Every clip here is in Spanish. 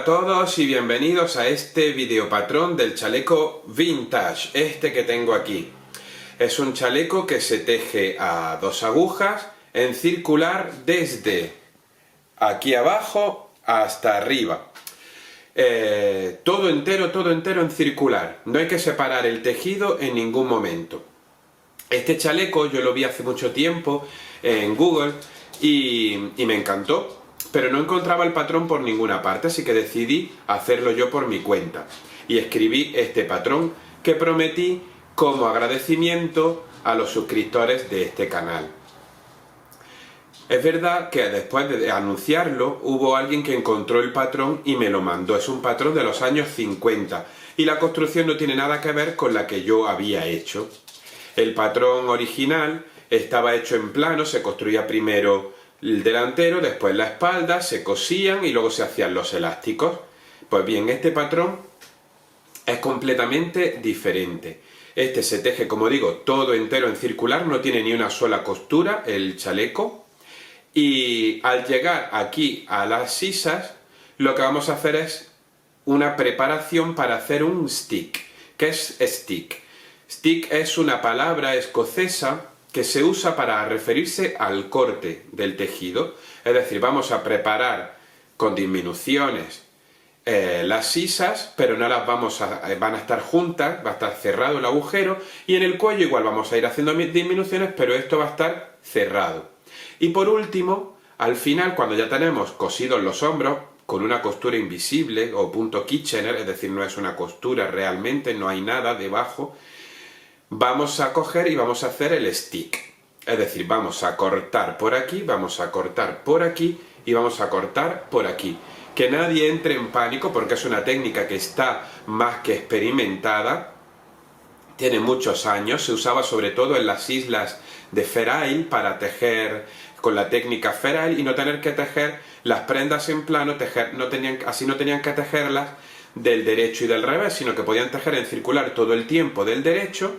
todos y bienvenidos a este video patrón del chaleco vintage, este que tengo aquí. Es un chaleco que se teje a 2 agujas en circular desde aquí abajo hasta arriba. Todo entero en circular. No hay que separar el tejido en ningún momento. Este chaleco yo lo vi hace mucho tiempo en Google y me encantó. Pero no encontraba el patrón por ninguna parte, así que decidí hacerlo yo por mi cuenta. Y escribí este patrón que prometí como agradecimiento a los suscriptores de este canal. Es verdad que después de anunciarlo, hubo alguien que encontró el patrón y me lo mandó. Es un patrón de los años 50 y la construcción no tiene nada que ver con la que yo había hecho. El patrón original estaba hecho en plano, se construía primero el delantero, después la espalda, se cosían y luego se hacían los elásticos. Pues bien, este patrón es completamente diferente. Este se teje, como digo, todo entero en circular, no tiene ni una sola costura el chaleco. Y al llegar aquí a las sisas, lo que vamos a hacer es una preparación para hacer un stick. ¿Qué es stick? Stick es una palabra escocesa que se usa para referirse al corte del tejido. Es decir, vamos a preparar con disminuciones las sisas, pero no las van a estar juntas, va a estar cerrado el agujero, y en el cuello igual vamos a ir haciendo disminuciones, pero esto va a estar cerrado. Y por último, al final, cuando ya tenemos cosidos los hombros, con una costura invisible o punto Kitchener, es decir, no es una costura realmente, no hay nada debajo, vamos a coger y vamos a hacer el stick. Es decir, vamos a cortar por aquí, vamos a cortar por aquí y vamos a cortar por aquí. Que nadie entre en pánico porque es una técnica que está más que experimentada. Tiene muchos años, se usaba sobre todo en las islas de Fair Isle para tejer con la técnica Fair Isle y no tener que tejer las prendas en plano, así no tenían que tejerlas del derecho y del revés, sino que podían tejer en circular todo el tiempo del derecho.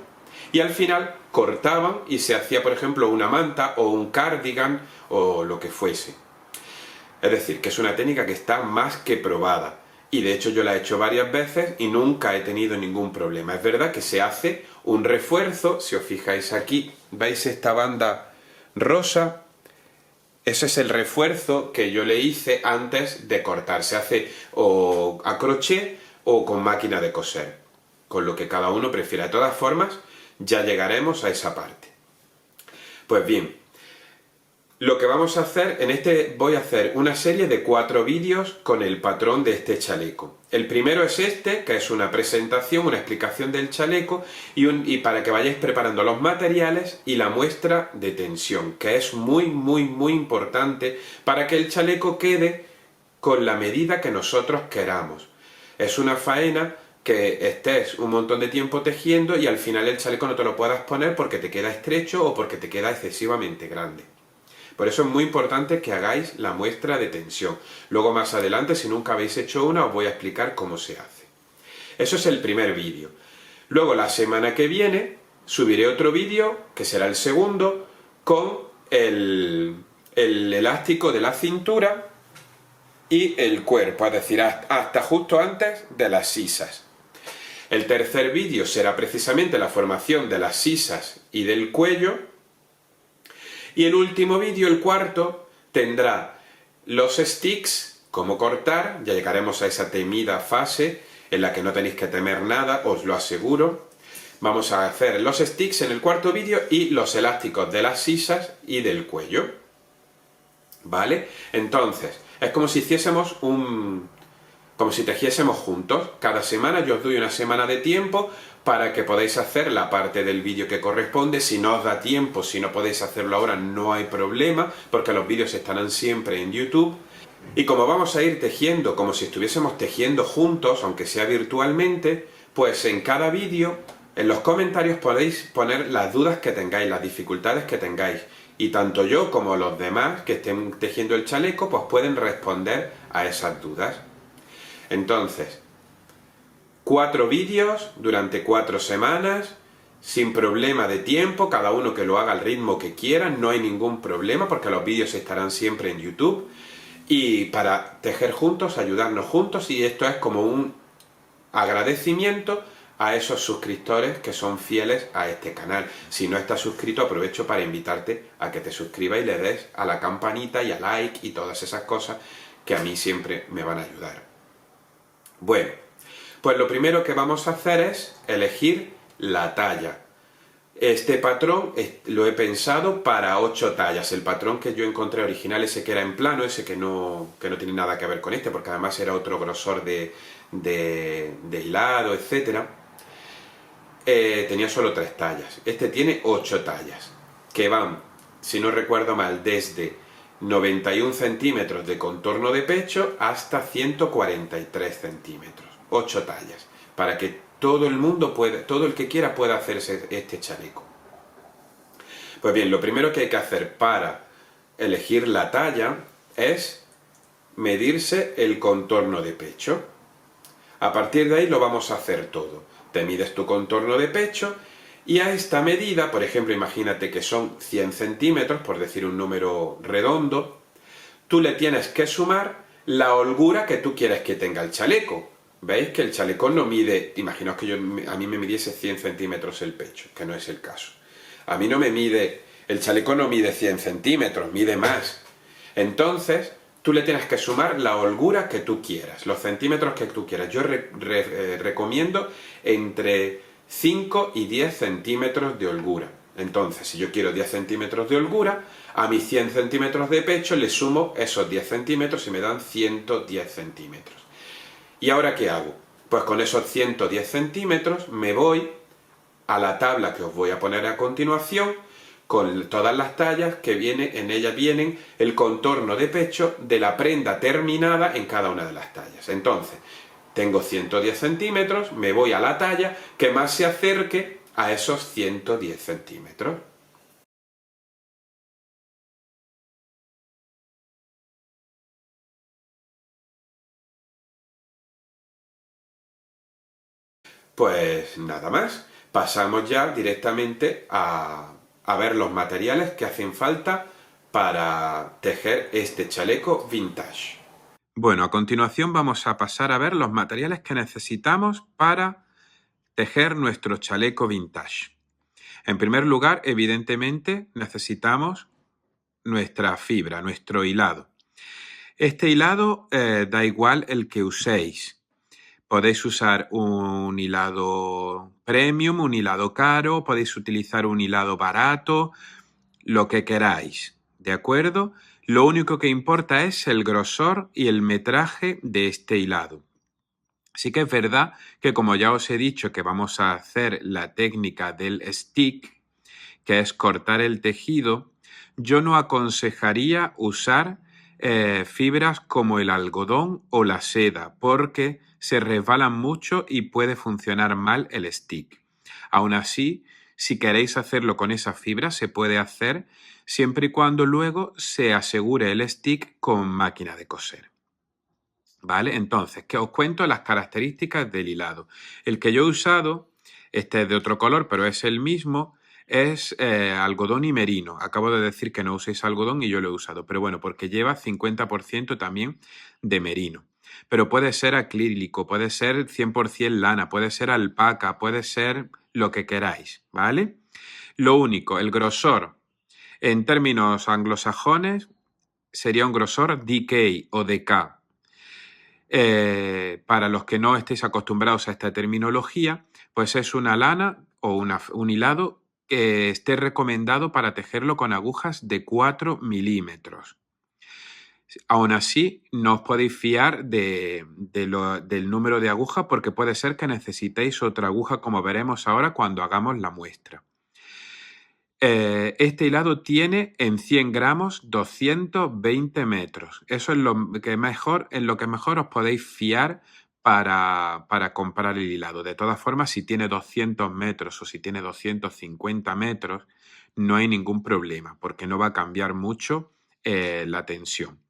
Y al final cortaban y se hacía, por ejemplo, una manta o un cardigan o lo que fuese. Es decir, que es una técnica que está más que probada. Y de hecho yo la he hecho varias veces y nunca he tenido ningún problema. Es verdad que se hace un refuerzo, si os fijáis aquí, ¿veis esta banda rosa? Ese es el refuerzo que yo le hice antes de cortar. Se hace o a crochet o con máquina de coser, con lo que cada uno prefiera. De todas formas, ya llegaremos a esa parte. Pues bien, lo que vamos a hacer, voy a hacer una serie de 4 vídeos con el patrón de este chaleco. El primero es este, que es una presentación, una explicación del chaleco y para que vayáis preparando los materiales y la muestra de tensión, que es muy importante para que el chaleco quede con la medida que nosotros queramos. Es una faena que estés un montón de tiempo tejiendo y al final el chaleco no te lo puedas poner porque te queda estrecho o porque te queda excesivamente grande. Por eso es muy importante que hagáis la muestra de tensión. Luego más adelante, si nunca habéis hecho una, os voy a explicar cómo se hace. Eso es el primer vídeo. Luego la semana que viene subiré otro vídeo, que será el segundo, con el elástico de la cintura y el cuerpo, es decir, hasta justo antes de las sisas. El tercer vídeo será precisamente la formación de las sisas y del cuello. Y el último vídeo, el cuarto, tendrá los sticks, cómo cortar, ya llegaremos a esa temida fase en la que no tenéis que temer nada, os lo aseguro. Vamos a hacer los sticks en el cuarto vídeo y los elásticos de las sisas y del cuello. ¿Vale? Entonces, es como si hiciésemos como si tejiésemos juntos. Cada semana yo os doy una semana de tiempo para que podáis hacer la parte del vídeo que corresponde. Si no os da tiempo, si no podéis hacerlo ahora, no hay problema, porque los vídeos estarán siempre en YouTube. Y como vamos a ir tejiendo como si estuviésemos tejiendo juntos, aunque sea virtualmente, pues en cada vídeo, en los comentarios podéis poner las dudas que tengáis, las dificultades que tengáis. Y tanto yo como los demás que estén tejiendo el chaleco, pues pueden responder a esas dudas. Entonces, 4 vídeos durante 4 semanas, sin problema de tiempo, cada uno que lo haga al ritmo que quiera, no hay ningún problema porque los vídeos estarán siempre en YouTube. y para tejer juntos, ayudarnos juntos, y esto es como un agradecimiento a esos suscriptores que son fieles a este canal. Si no estás suscrito, aprovecho para invitarte a que te suscribas y le des a la campanita y a like y todas esas cosas que a mí siempre me van a ayudar. Bueno, pues lo primero que vamos a hacer es elegir la talla. Este patrón lo he pensado para 8 tallas. El patrón que yo encontré original, ese que era en plano, ese que no tiene nada que ver con este, porque además era otro grosor de hilado, etc. Tenía solo 3 tallas. Este tiene 8 tallas, que van, si no recuerdo mal, desde 91 centímetros de contorno de pecho hasta 143 centímetros. 8 tallas, para que todo el que quiera pueda hacerse este chaleco. Pues bien, lo primero que hay que hacer para elegir la talla es medirse el contorno de pecho. A partir de ahí lo vamos a hacer todo. Te mides tu contorno de pecho y a esta medida, por ejemplo, imagínate que son 100 centímetros, por decir un número redondo, tú le tienes que sumar la holgura que tú quieres que tenga el chaleco. ¿Veis que el chaleco no mide? Imaginaos que a mí me midiese 100 centímetros el pecho, que no es el caso. A mí no me mide, el chaleco no mide 100 centímetros, mide más. Entonces, tú le tienes que sumar la holgura que tú quieras, los centímetros que tú quieras. Yo recomiendo entre 5 y 10 centímetros de holgura. Entonces, si yo quiero 10 centímetros de holgura, a mis 100 centímetros de pecho le sumo esos 10 centímetros y me dan 110 centímetros. ¿Y ahora qué hago? Pues con esos 110 centímetros me voy a la tabla que os voy a poner a continuación, con todas las tallas que en ellas vienen el contorno de pecho de la prenda terminada en cada una de las tallas. Entonces, tengo 110 centímetros, me voy a la talla que más se acerque a esos 110 centímetros. Pues nada más, pasamos ya directamente a ver los materiales que hacen falta para tejer este chaleco vintage. Bueno, a continuación vamos a pasar a ver los materiales que necesitamos para tejer nuestro chaleco vintage. En primer lugar, evidentemente, necesitamos nuestra fibra, nuestro hilado. Este hilado da igual el que uséis. Podéis usar un hilado premium, un hilado caro, podéis utilizar un hilado barato, lo que queráis, ¿de acuerdo? Lo único que importa es el grosor y el metraje de este hilado. Sí que es verdad que, como ya os he dicho, que vamos a hacer la técnica del stick, que es cortar el tejido, yo no aconsejaría usar fibras como el algodón o la seda, porque se resbalan mucho y puede funcionar mal el stick. Aún así, si queréis hacerlo con esa fibra, se puede hacer siempre y cuando luego se asegure el stick con máquina de coser. ¿Vale? Entonces, que os cuento las características del hilado. El que yo he usado, este es de otro color, pero es el mismo, es algodón y merino. Acabo de decir que no uséis algodón y yo lo he usado, pero bueno, porque lleva 50% también de merino. Pero puede ser acrílico, puede ser 100% lana, puede ser alpaca, puede ser lo que queráis, ¿vale? Lo único, el grosor, en términos anglosajones, sería un grosor DK o DK. Para los que no estéis acostumbrados a esta terminología, pues es una lana o un hilado que esté recomendado para tejerlo con agujas de 4 milímetros. Aún así, no os podéis fiar del número de agujas porque puede ser que necesitéis otra aguja, como veremos ahora cuando hagamos la muestra. Este hilado tiene en 100 gramos 220 metros. Eso es en lo que mejor os podéis fiar para comprar el hilado. De todas formas, si tiene 200 metros o si tiene 250 metros, no hay ningún problema porque no va a cambiar mucho la tensión.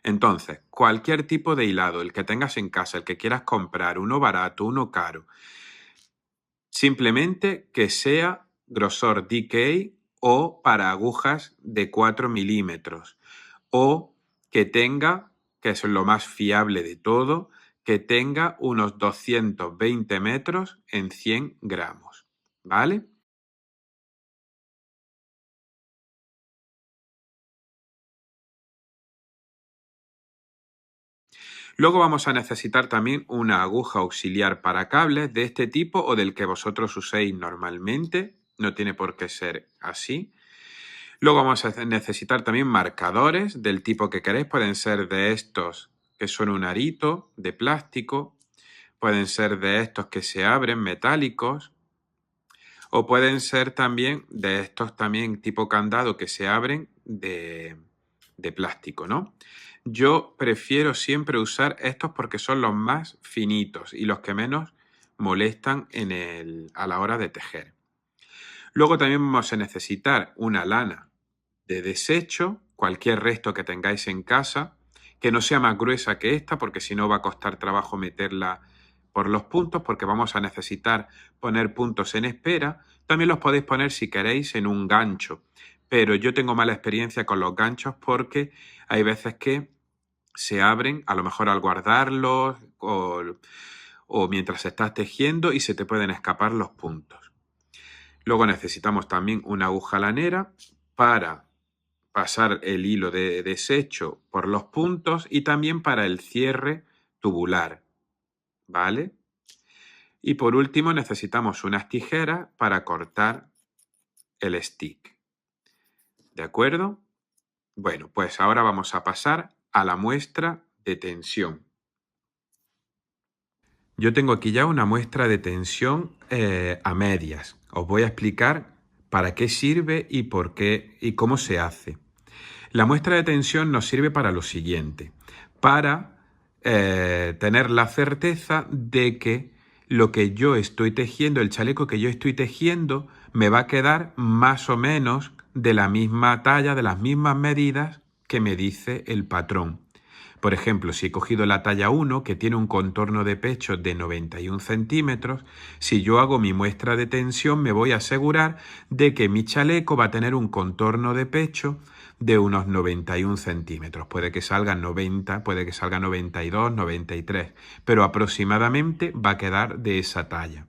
Entonces, cualquier tipo de hilado, el que tengas en casa, el que quieras comprar, uno barato, uno caro, simplemente que sea grosor DK o para agujas de 4 milímetros o que tenga, que es lo más fiable de todo, que tenga unos 220 metros en 100 gramos, ¿vale? Luego vamos a necesitar también una aguja auxiliar para cables de este tipo o del que vosotros uséis normalmente, no tiene por qué ser así. Luego vamos a necesitar también marcadores del tipo que queréis, pueden ser de estos que son un arito de plástico, pueden ser de estos que se abren metálicos o pueden ser también de estos también tipo candado que se abren de plástico, ¿no? Yo prefiero siempre usar estos porque son los más finitos y los que menos molestan a la hora de tejer. Luego también vamos a necesitar una lana de desecho, cualquier resto que tengáis en casa, que no sea más gruesa que esta, porque si no va a costar trabajo meterla por los puntos, porque vamos a necesitar poner puntos en espera. También los podéis poner si queréis en un gancho, pero yo tengo mala experiencia con los ganchos porque hay veces que se abren, a lo mejor al guardarlos o mientras estás tejiendo y se te pueden escapar los puntos. Luego necesitamos también una aguja lanera para pasar el hilo de desecho por los puntos y también para el cierre tubular, ¿vale? Y por último necesitamos unas tijeras para cortar el stick, ¿de acuerdo? Bueno, pues ahora vamos a pasar a la muestra de tensión. Yo tengo aquí ya una muestra de tensión a medias. Os voy a explicar para qué sirve y por qué y cómo se hace. La muestra de tensión nos sirve para lo siguiente, para tener la certeza de que lo que yo estoy tejiendo, el chaleco que yo estoy tejiendo, me va a quedar más o menos de la misma talla, de las mismas medidas que me dice el patrón. Por ejemplo, si he cogido la talla 1, que tiene un contorno de pecho de 91 centímetros, si yo hago mi muestra de tensión me voy a asegurar de que mi chaleco va a tener un contorno de pecho de unos 91 centímetros. Puede que salga 90, puede que salga 92, 93, pero aproximadamente va a quedar de esa talla.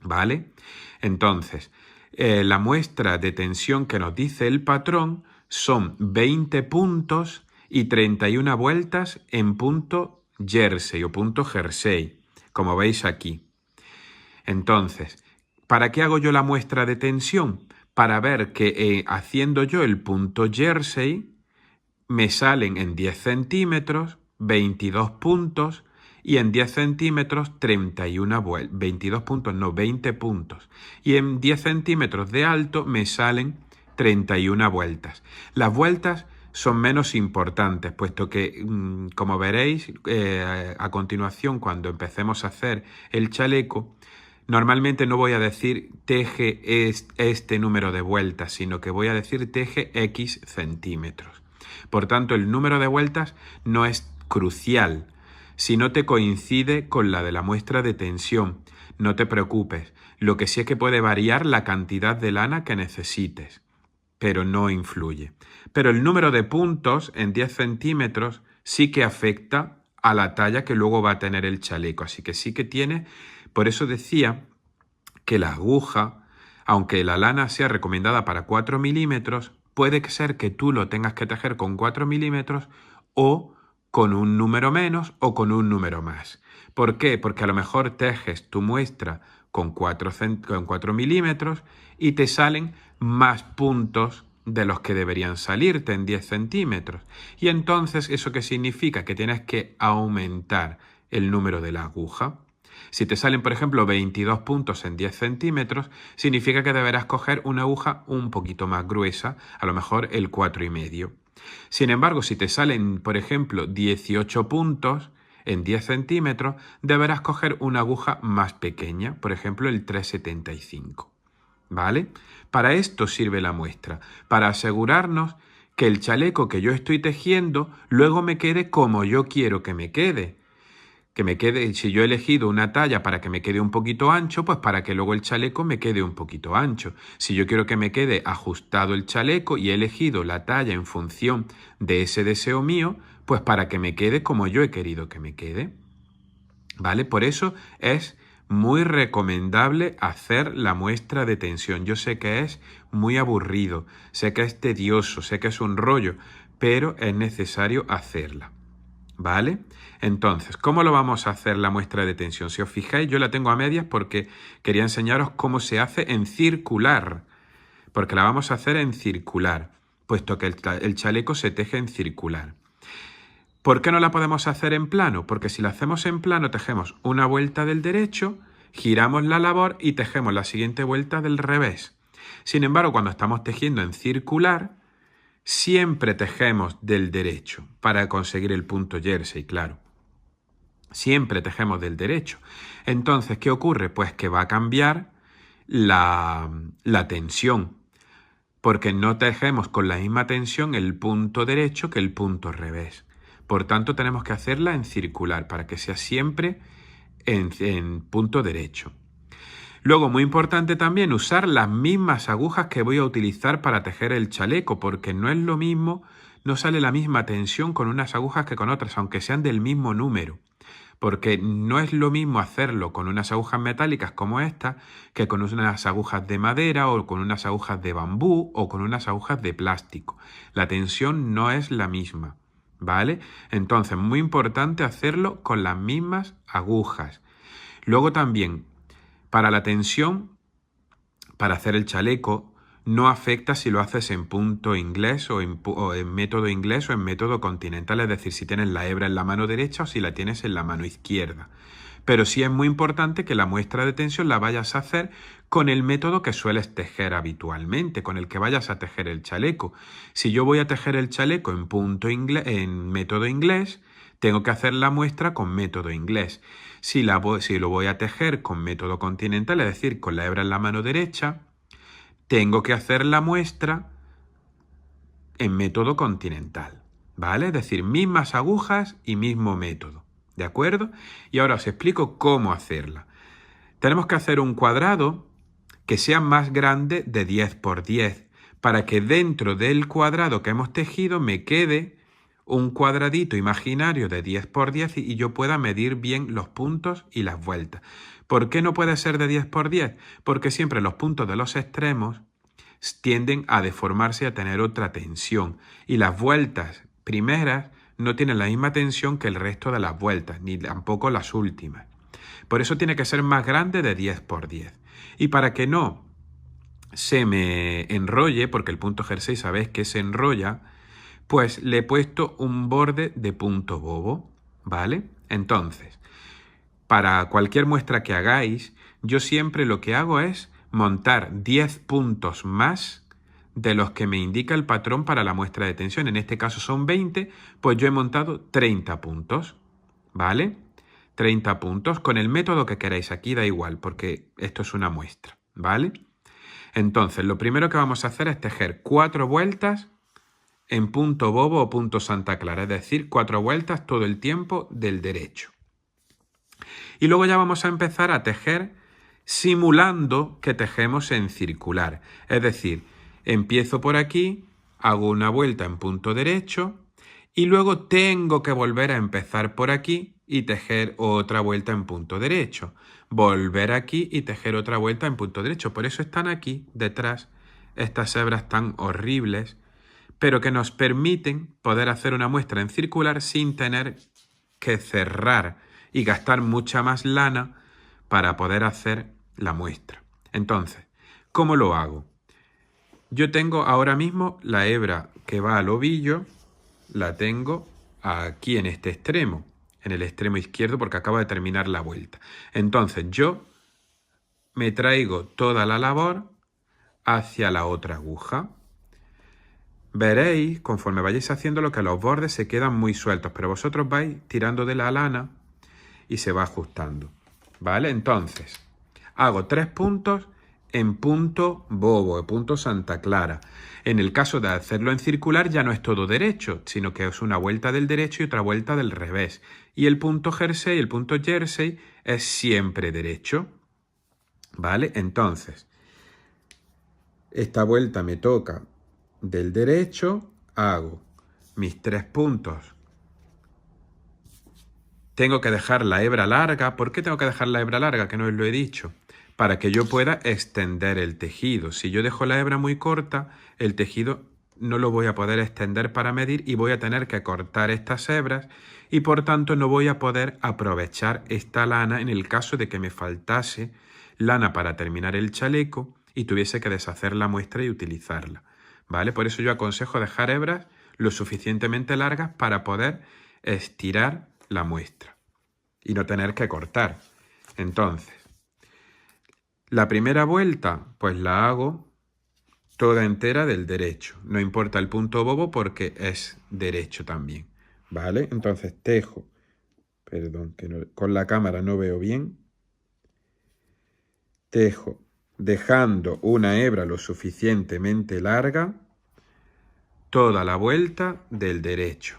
¿Vale? Entonces, la muestra de tensión que nos dice el patrón son 20 puntos y 31 vueltas en punto jersey o punto jersey, como veis aquí. Entonces, ¿para qué hago yo la muestra de tensión? Para ver que haciendo yo el punto jersey me salen en 10 centímetros 22 puntos y en 10 centímetros 31 vueltas, 22 puntos, no, 20 puntos. Y en 10 centímetros de alto me salen 31 vueltas. Las vueltas son menos importantes, puesto que, como veréis a continuación, cuando empecemos a hacer el chaleco, normalmente no voy a decir teje este número de vueltas, sino que voy a decir teje X centímetros. Por tanto, el número de vueltas no es crucial. Si no te coincide con la de la muestra de tensión, no te preocupes. Lo que sí es que puede variar la cantidad de lana que necesites, pero no influye. Pero el número de puntos en 10 centímetros sí que afecta a la talla que luego va a tener el chaleco. Así que sí que tiene, por eso decía que la aguja, aunque la lana sea recomendada para 4 milímetros, puede ser que tú lo tengas que tejer con 4 milímetros o con un número menos o con un número más. ¿Por qué? Porque a lo mejor tejes tu muestra con 4 milímetros y te salen más puntos de los que deberían salirte en 10 centímetros. Y entonces, ¿eso qué significa? Que tienes que aumentar el número de la aguja. Si te salen, por ejemplo, 22 puntos en 10 centímetros, significa que deberás coger una aguja un poquito más gruesa, a lo mejor el 4,5. Sin embargo, si te salen, por ejemplo, 18 puntos en 10 centímetros, deberás coger una aguja más pequeña, por ejemplo, el 3,75. ¿Vale? Para esto sirve la muestra, para asegurarnos que el chaleco que yo estoy tejiendo luego me quede como yo quiero que me quede. que me quede, si yo he elegido una talla para que me quede un poquito ancho, pues para que luego el chaleco me quede un poquito ancho. Si yo quiero que me quede ajustado el chaleco y he elegido la talla en función de ese deseo mío, pues para que me quede como yo he querido que me quede. ¿Vale? Por eso es muy recomendable hacer la muestra de tensión. Yo sé que es muy aburrido, sé que es tedioso, sé que es un rollo, pero es necesario hacerla. ¿Vale? Entonces, ¿cómo lo vamos a hacer la muestra de tensión? Si os fijáis, yo la tengo a medias porque quería enseñaros cómo se hace en circular. Porque la vamos a hacer en circular, puesto que el chaleco se teje en circular. ¿Por qué no la podemos hacer en plano? Porque si la hacemos en plano, tejemos una vuelta del derecho, giramos la labor y tejemos la siguiente vuelta del revés. Sin embargo, cuando estamos tejiendo en circular, siempre tejemos del derecho para conseguir el punto jersey, claro. Siempre tejemos del derecho. Entonces, ¿qué ocurre? Pues que va a cambiar la tensión, porque no tejemos con la misma tensión el punto derecho que el punto revés. Por tanto, tenemos que hacerla en circular para que sea siempre en punto derecho. Luego, muy importante también, usar las mismas agujas que voy a utilizar para tejer el chaleco, porque no es lo mismo, no sale la misma tensión con unas agujas que con otras, aunque sean del mismo número. Porque no es lo mismo hacerlo con unas agujas metálicas como esta que con unas agujas de madera o con unas agujas de bambú o con unas agujas de plástico. La tensión no es la misma, ¿vale? Entonces, muy importante hacerlo con las mismas agujas. Luego también, para la tensión, para hacer el chaleco, no afecta si lo haces en punto inglés o en método inglés o en método continental, es decir, si tienes la hebra en la mano derecha o si la tienes en la mano izquierda. Pero sí es muy importante que la muestra de tensión la vayas a hacer con el método que sueles tejer habitualmente, con el que vayas a tejer el chaleco. Si yo voy a tejer el chaleco en método inglés, tengo que hacer la muestra con método inglés. Si lo voy a tejer con método continental, es decir, con la hebra en la mano derecha, tengo que hacer la muestra en método continental, ¿vale? Es decir, mismas agujas y mismo método, ¿de acuerdo? Y ahora os explico cómo hacerla. Tenemos que hacer un cuadrado que sea más grande de 10 por 10, para que dentro del cuadrado que hemos tejido me quede un cuadradito imaginario de 10 por 10 y yo pueda medir bien los puntos y las vueltas. ¿Por qué no puede ser de 10 por 10? Porque siempre los puntos de los extremos tienden a deformarse y a tener otra tensión. Y las vueltas primeras no tienen la misma tensión que el resto de las vueltas, ni tampoco las últimas. Por eso tiene que ser más grande de 10 por 10. Y para que no se me enrolle, porque el punto jersey sabéis que se enrolla, pues le he puesto un borde de punto bobo, ¿vale? Entonces, para cualquier muestra que hagáis, yo siempre lo que hago es montar 10 puntos más de los que me indica el patrón para la muestra de tensión. En este caso son 20, pues yo he montado 30 puntos, ¿vale? 30 puntos con el método que queráis. Aquí da igual, porque esto es una muestra, ¿vale? Entonces, lo primero que vamos a hacer es tejer 4 vueltas en punto bobo o punto Santa Clara, es decir, 4 vueltas todo el tiempo del derecho. Y luego ya vamos a empezar a tejer simulando que tejemos en circular. Es decir, empiezo por aquí, hago una vuelta en punto derecho y luego tengo que volver a empezar por aquí y tejer otra vuelta en punto derecho. Volver aquí y tejer otra vuelta en punto derecho. Por eso están aquí detrás estas hebras tan horribles, pero que nos permiten poder hacer una muestra en circular sin tener que cerrar y gastar mucha más lana para poder hacer la muestra. Entonces, ¿cómo lo hago? Yo tengo ahora mismo la hebra que va al ovillo, la tengo aquí en este extremo, en el extremo izquierdo porque acabo de terminar la vuelta. Entonces yo me traigo toda la labor hacia la otra aguja. Veréis, conforme vayáis haciéndolo, que los bordes se quedan muy sueltos, pero vosotros vais tirando de la lana y se va ajustando, ¿vale? Entonces, hago 3 puntos en punto bobo, en punto Santa Clara. En el caso de hacerlo en circular ya no es todo derecho, sino que es una vuelta del derecho y otra vuelta del revés. Y el punto Jersey, el punto Jersey, es siempre derecho. ¿Vale? Entonces, esta vuelta me toca del derecho, hago mis 3 puntos. Tengo que dejar la hebra larga. ¿Por qué tengo que dejar la hebra larga? Que no os lo he dicho. Para que yo pueda extender el tejido. Si yo dejo la hebra muy corta, el tejido no lo voy a poder extender para medir y voy a tener que cortar estas hebras y por tanto no voy a poder aprovechar esta lana en el caso de que me faltase lana para terminar el chaleco y tuviese que deshacer la muestra y utilizarla. ¿Vale? Por eso yo aconsejo dejar hebras lo suficientemente largas para poder estirar la muestra y no tener que cortar. Entonces, la primera vuelta, pues la hago toda entera del derecho. No importa el punto bobo porque es derecho también. ¿Vale? Entonces tejo, perdón, que con la cámara no veo bien. Tejo dejando una hebra lo suficientemente larga toda la vuelta del derecho.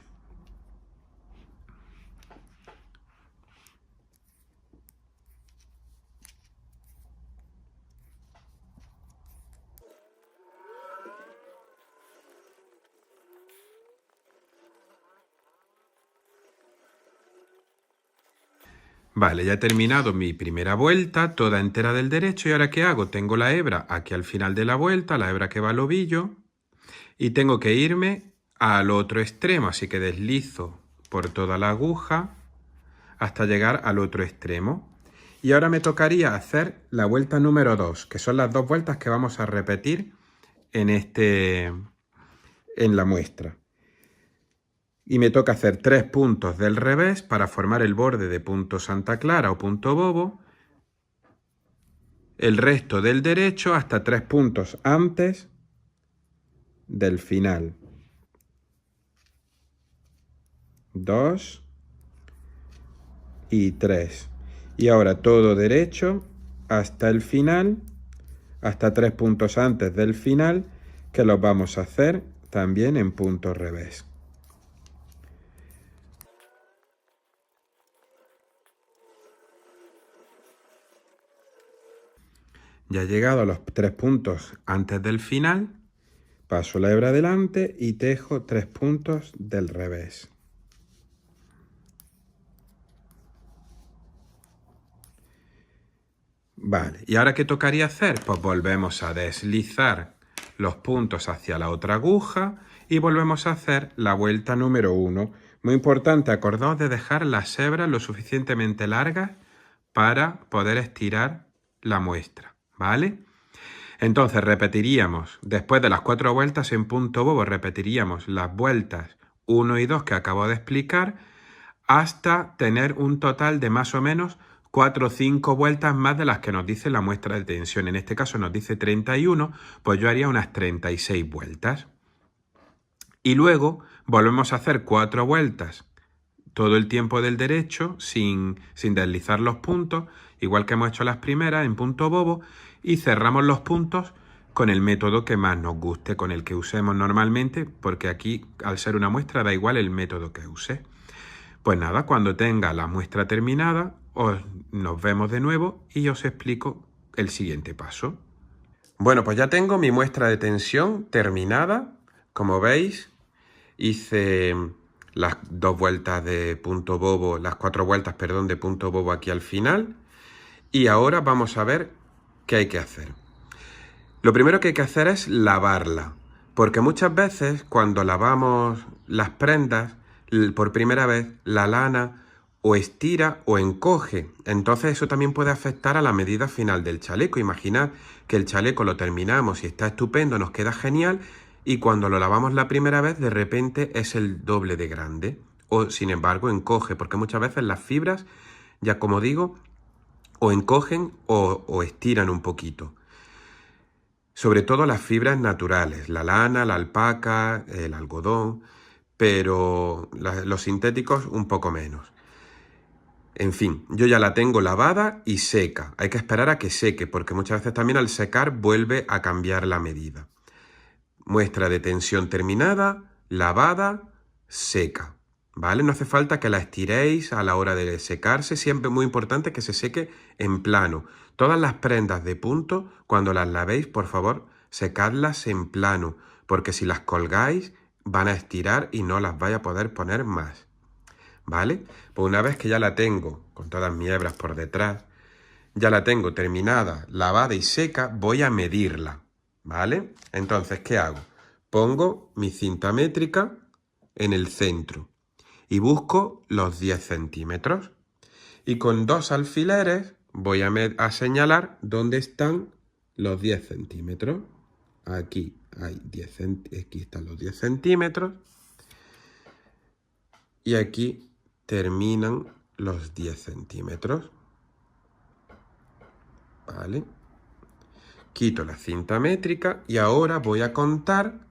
Vale, ya he terminado mi primera vuelta, toda entera del derecho. ¿Y ahora qué hago? Tengo la hebra aquí al final de la vuelta, la hebra que va al ovillo, y tengo que irme al otro extremo, así que deslizo por toda la aguja hasta llegar al otro extremo. Y ahora me tocaría hacer la vuelta número 2, que son las 2 vueltas que vamos a repetir en la muestra. Y me toca hacer 3 puntos del revés para formar el borde de punto Santa Clara o punto bobo, el resto del derecho hasta 3 puntos antes del final. 2 y 3. Y ahora todo derecho hasta el final, hasta 3 puntos antes del final, que los vamos a hacer también en punto revés. Ya he llegado a los 3 puntos antes del final, paso la hebra adelante y tejo 3 puntos del revés. Vale, ¿y ahora qué tocaría hacer? Pues volvemos a deslizar los puntos hacia la otra aguja y volvemos a hacer la vuelta número 1. Muy importante, acordaos de dejar las hebras lo suficientemente largas para poder estirar la muestra, ¿vale? Entonces repetiríamos, después de las 4 vueltas en punto bobo, repetiríamos las vueltas 1 y 2 que acabo de explicar hasta tener un total de más o menos 4 o 5 vueltas más de las que nos dice la muestra de tensión. En este caso nos dice 31, pues yo haría unas 36 vueltas. Y luego volvemos a hacer 4 vueltas todo el tiempo del derecho sin deslizar los puntos, igual que hemos hecho las primeras en punto bobo, y cerramos los puntos con el método que más nos guste, con el que usemos normalmente, porque aquí al ser una muestra da igual el método que use. Pues nada, cuando tenga la muestra terminada, nos vemos de nuevo y os explico el siguiente paso. Bueno, pues ya tengo mi muestra de tensión terminada. Como veis, hice las 2 vueltas de punto bobo, las 4 vueltas, perdón, de punto bobo aquí al final. Y ahora vamos a ver qué hay que hacer. Lo primero que hay que hacer es lavarla, porque muchas veces cuando lavamos las prendas, por primera vez, la lana o estira o encoge. Entonces eso también puede afectar a la medida final del chaleco. Imaginad que el chaleco lo terminamos y está estupendo, nos queda genial, y cuando lo lavamos la primera vez, de repente es el doble de grande. O sin embargo encoge, porque muchas veces las fibras, ya como digo, o encogen o estiran un poquito. Sobre todo las fibras naturales, la lana, la alpaca, el algodón, pero los sintéticos un poco menos. En fin, yo ya la tengo lavada y seca. Hay que esperar a que seque, porque muchas veces también al secar vuelve a cambiar la medida. Muestra de tensión terminada, lavada, seca. ¿Vale? No hace falta que la estiréis a la hora de secarse. Siempre es muy importante que se seque en plano. Todas las prendas de punto, cuando las lavéis, por favor, secadlas en plano, porque si las colgáis, van a estirar y no las vais a poder poner más. ¿Vale? Pues una vez que ya la tengo, con todas mis hebras por detrás, ya la tengo terminada, lavada y seca, voy a medirla. ¿Vale? Entonces, ¿qué hago? Pongo mi cinta métrica en el centro y busco los 10 centímetros. Y con 2 alfileres voy a señalar dónde están los 10 centímetros. Aquí están los 10 centímetros. Y aquí terminan los 10 centímetros. ¿Vale? Quito la cinta métrica y ahora voy a contar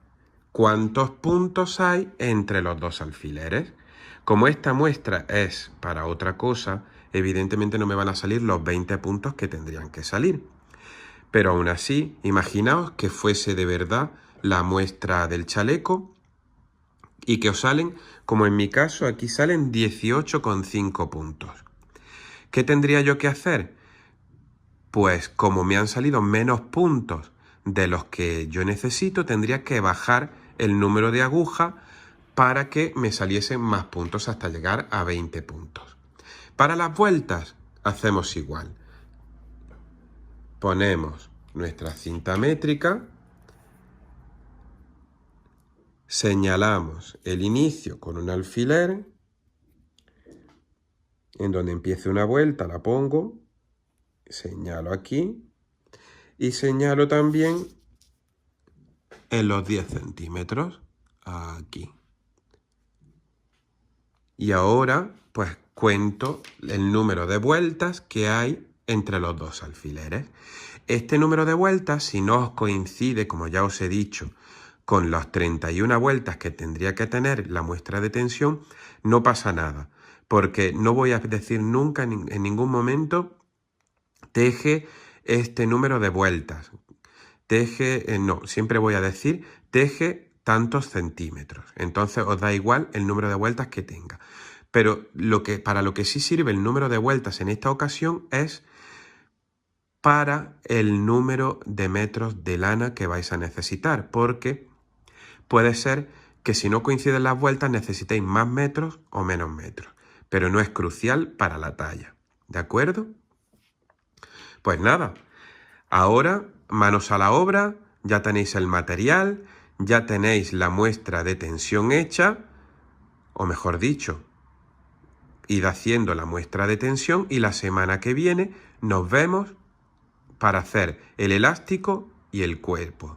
cuántos puntos hay entre los 2 alfileres. Como esta muestra es para otra cosa, evidentemente no me van a salir los 20 puntos que tendrían que salir. Pero aún así, imaginaos que fuese de verdad la muestra del chaleco y que os salen, como en mi caso, aquí salen 18,5 puntos. ¿Qué tendría yo que hacer? Pues como me han salido menos puntos de los que yo necesito, tendría que bajar el número de agujas para que me saliesen más puntos hasta llegar a 20 puntos. Para las vueltas hacemos igual. Ponemos nuestra cinta métrica, señalamos el inicio con un alfiler, en donde empiece una vuelta la pongo, señalo aquí y señalo también en los 10 centímetros, aquí. Y ahora pues cuento el número de vueltas que hay entre los 2 alfileres. Este número de vueltas, si no os coincide, como ya os he dicho, con las 31 vueltas que tendría que tener la muestra de tensión, no pasa nada, porque no voy a decir nunca en ningún momento teje este número de vueltas. No, siempre voy a decir teje tantos centímetros. Entonces os da igual el número de vueltas que tenga. Pero para lo que sí sirve el número de vueltas en esta ocasión es para el número de metros de lana que vais a necesitar, porque puede ser que si no coinciden las vueltas necesitéis más metros o menos metros, pero no es crucial para la talla, ¿de acuerdo? Pues nada, ahora manos a la obra, ya tenéis el material, ya tenéis la muestra de tensión hecha, o mejor dicho, id haciendo la muestra de tensión y la semana que viene nos vemos para hacer el elástico y el cuerpo.